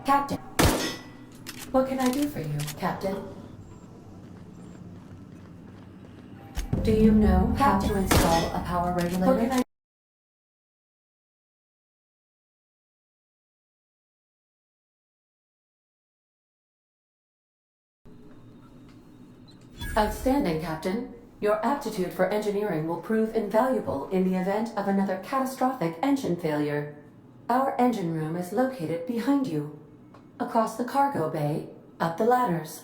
Captain, what can I do for you, Captain? Do you know how to install a power regulator? What can I Outstanding, Captain. Your aptitude for engineering will prove invaluable in the event of another catastrophic engine failure. Our engine room is located behind you. Across the cargo bay, up the ladders.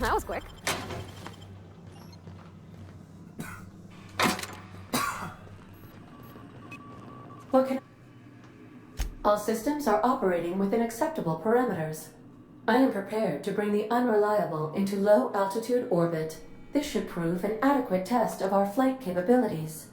That was quick. What can All systems are operating within acceptable parameters. I am prepared to bring the unreliable into low-altitude orbit. This should prove an adequate test of our flight capabilities.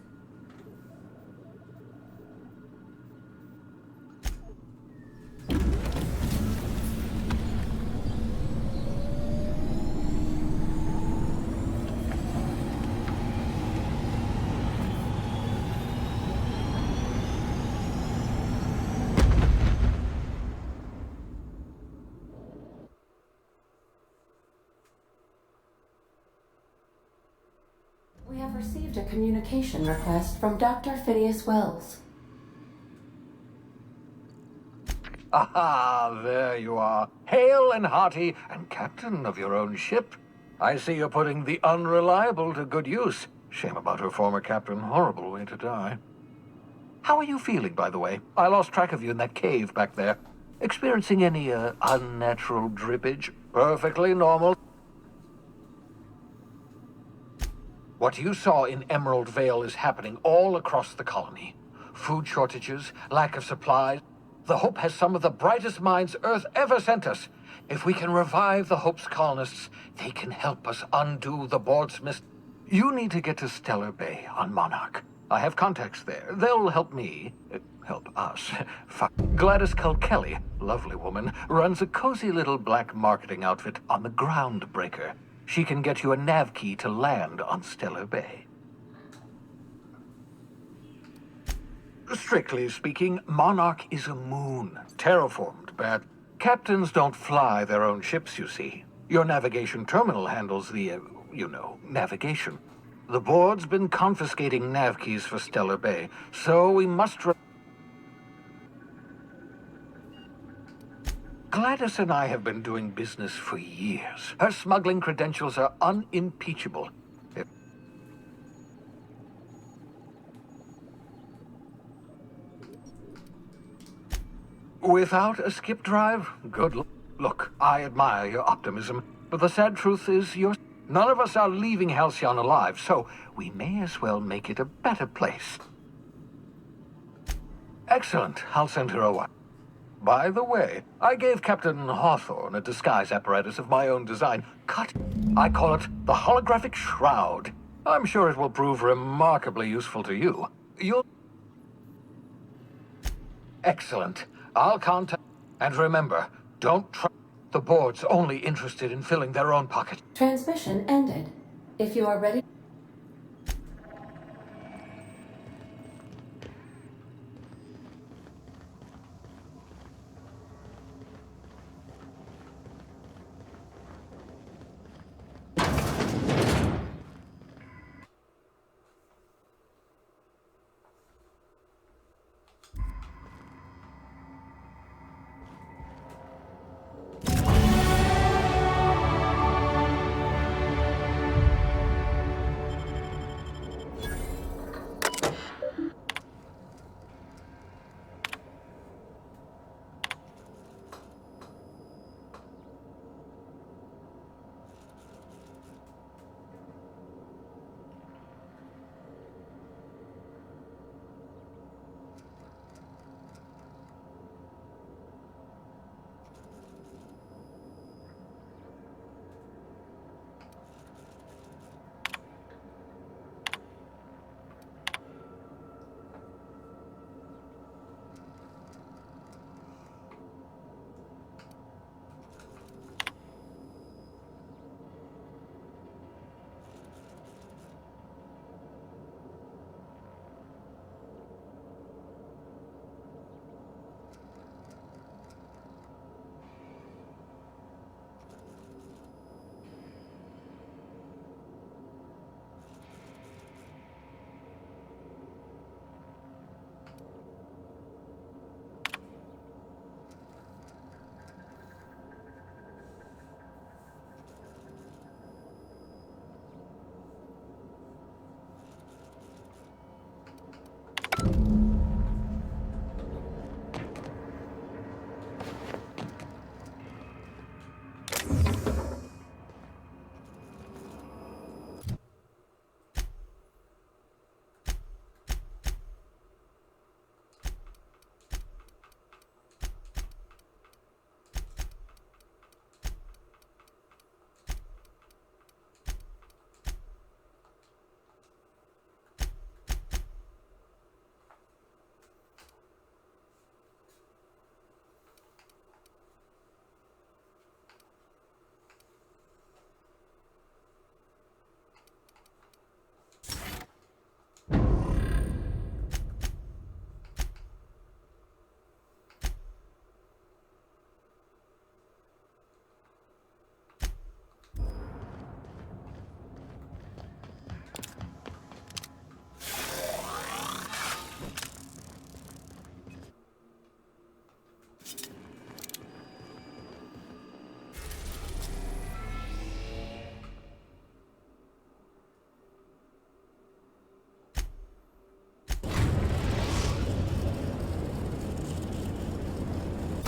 We have received a communication request from Dr. Phineas Wells. Aha, there you are. Hale and hearty, and captain of your own ship. I see you're putting the unreliable to good use. Shame about her former captain. Horrible way to die. How are you feeling, by the way? I lost track of you in that cave back there. Experiencing any, unnatural drippage? Perfectly normal. What you saw in Emerald Vale is happening all across the colony. Food shortages, lack of supplies. The Hope has some of the brightest minds Earth ever sent us. If we can revive the Hope's colonists, they can help us undo the board's You need to get to Stellar Bay on Monarch. I have contacts there. They'll help me. Help us. Gladys Culkelly, lovely woman, runs a cozy little black marketing outfit on the Groundbreaker. She can get you a nav key to land on Stellar Bay. Strictly speaking, Monarch is a moon, terraformed, but captains don't fly their own ships, you see. Your navigation terminal handles the, navigation. The board's been confiscating nav keys for Stellar Bay, so we must... Gladys and I have been doing business for years. Her smuggling credentials are unimpeachable. Without a skip drive? Good luck. Look, I admire your optimism, but the sad truth is none of us are leaving Halcyon alive, so we may as well make it a better place. Excellent. I'll send her away. By the way, I gave Captain Hawthorne a disguise apparatus of my own design. I call it the Holographic Shroud. I'm sure it will prove remarkably useful to you. Excellent. I'll contact... And remember, don't try... The board's only interested in filling their own pocket. Transmission ended. If you are ready...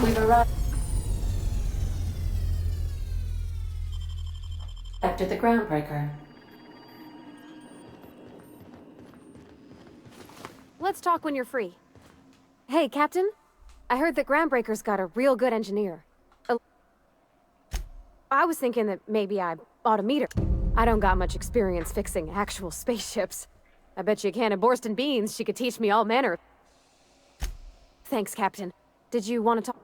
We've arrived at the Groundbreaker. Let's talk when you're free. Hey, Captain. I heard that Groundbreaker's got a real good engineer. I was thinking that maybe I ought to meet her. I don't got much experience fixing actual spaceships. I bet you a can of Borston beans she could teach me all manner. Thanks, Captain. Did you want to talk?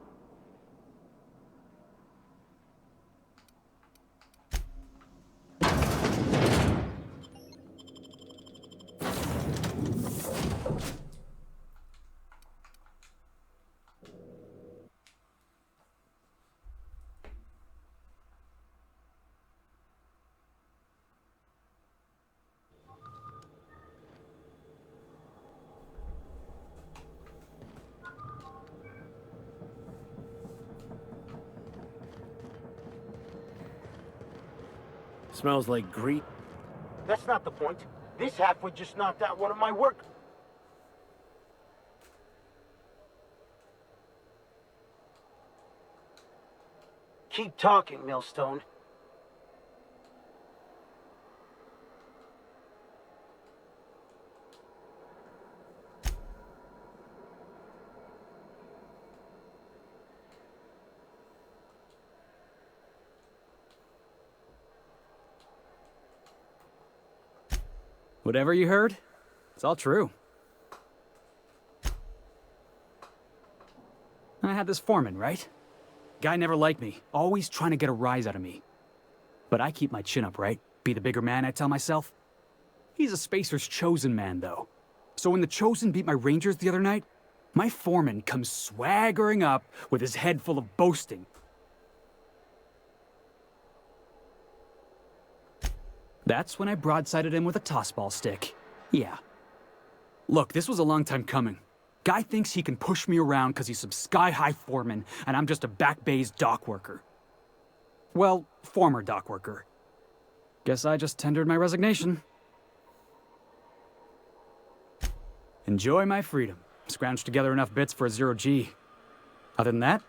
Smells like grease. That's not the point. This halfwit just knocked out one of my work... Keep talking, Millstone. Whatever you heard, it's all true. I had this foreman, right? Guy never liked me, always trying to get a rise out of me. But I keep my chin up, right? Be the bigger man, I tell myself. He's a Spacer's chosen man, though. So when the Chosen beat my Rangers the other night, my foreman comes swaggering up with his head full of boasting. That's when I broadsided him with a tossball stick. Yeah. Look, this was a long time coming. Guy thinks he can push me around because he's some sky-high foreman, and I'm just a back bay's dock worker. Well, former dock worker. Guess I just tendered my resignation. Enjoy my freedom. Scrounged together enough bits for a 0G. Other than that,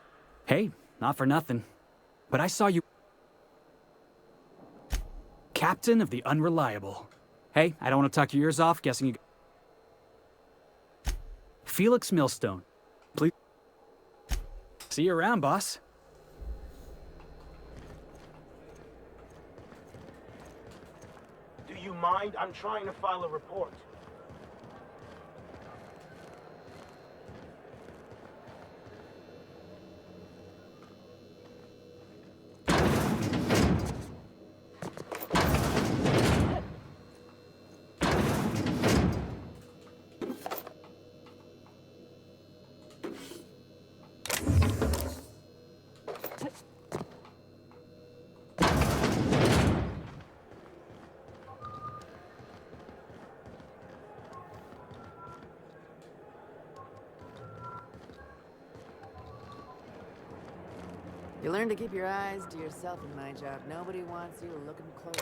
hey, not for nothing. But I saw you... Captain of the Unreliable. Hey, I don't want to talk your ears off, guessing you... Felix Millstone. Please... See you around, boss. Do you mind? I'm trying to file a report. You learn to keep your eyes to yourself in my job. Nobody wants you looking close.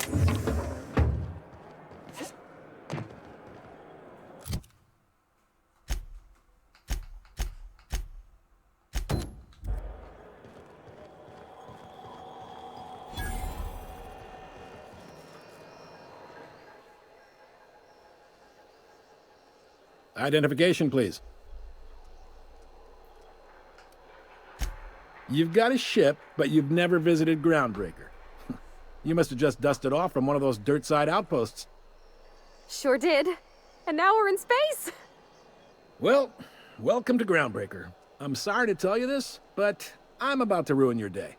Identification, please. You've got a ship, but you've never visited Groundbreaker. You must have just dusted off from one of those dirt-side outposts. Sure did. And now we're in space! Well, welcome to Groundbreaker. I'm sorry to tell you this, but I'm about to ruin your day.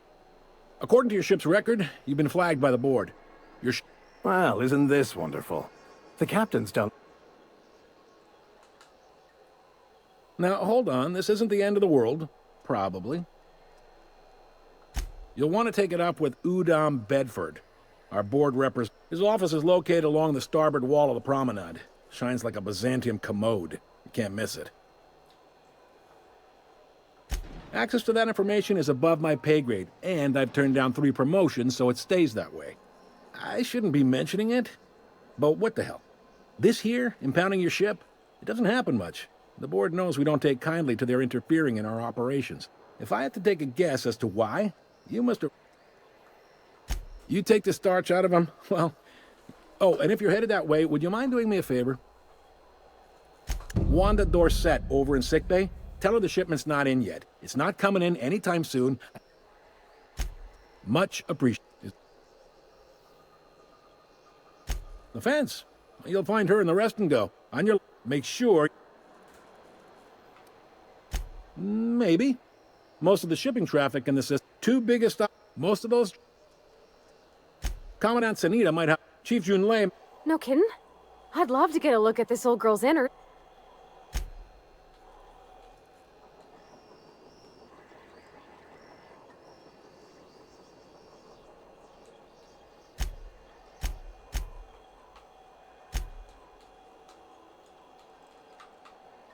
According to your ship's record, you've been flagged by the board. Your Well, isn't this wonderful? The captain's down... Now, hold on. This isn't the end of the world. Probably. You'll want to take it up with Udom Bedford, our board representative. His office is located along the starboard wall of the promenade. Shines like a Byzantium commode. You can't miss it. Access to that information is above my pay grade, and I've turned down 3 promotions, so it stays that way. I shouldn't be mentioning it, but what the hell? This here, impounding your ship, it doesn't happen much. The board knows we don't take kindly to their interfering in our operations. If I had to take a guess as to why, you must have... You take the starch out of them? Well... Oh, and if you're headed that way, would you mind doing me a favor? Wanda Dorset over in sickbay, tell her the shipment's not in yet. It's not coming in anytime soon. Much appreciated. The fence. You'll find her in the rest and go. On your... Make sure... Maybe. Most of the shipping traffic in the system... 2 biggest... Most of those... Commandant Sanita might have... Chief Junlei... No kidding? I'd love to get a look at this old girl's inner...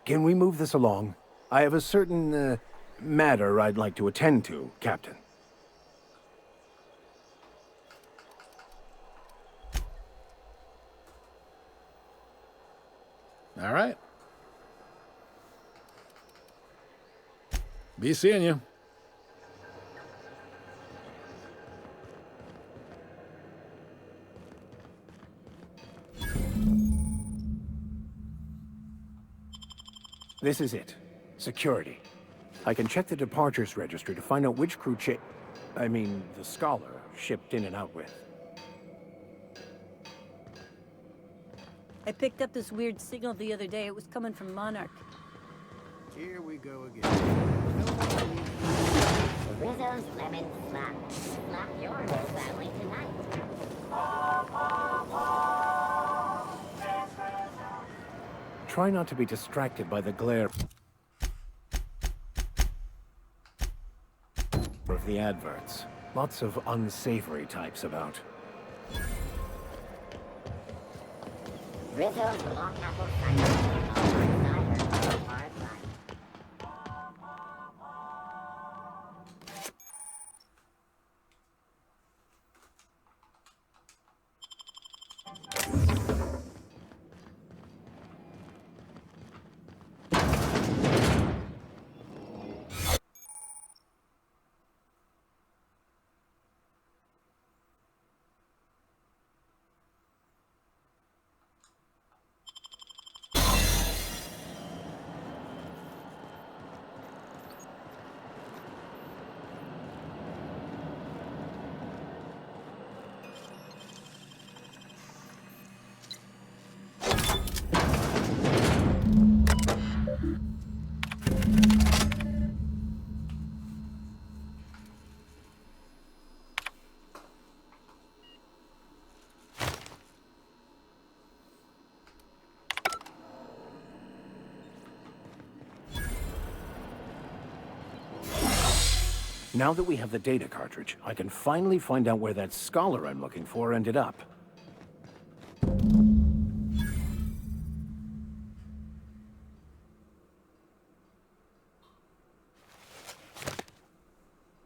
Can we move this along? I have a certain, matter I'd like to attend to, Captain. All right. Be seeing you. This is it. Security. I can check the departures registry to find out which crew the Scholar shipped in and out with. I picked up this weird signal the other day. It was coming from Monarch. Here we go again. Rizzo's Lemon Slap. Slap your whole family tonight. Try not to be distracted by the glare of the adverts. Lots of unsavory types about. Rizzo's Block Apple Cider. Cider. Hard life. Now that we have the data cartridge, I can finally find out where that Scholar I'm looking for ended up.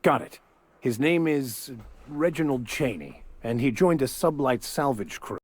Got it. His name is Reginald Cheney, and he joined a sublight salvage crew.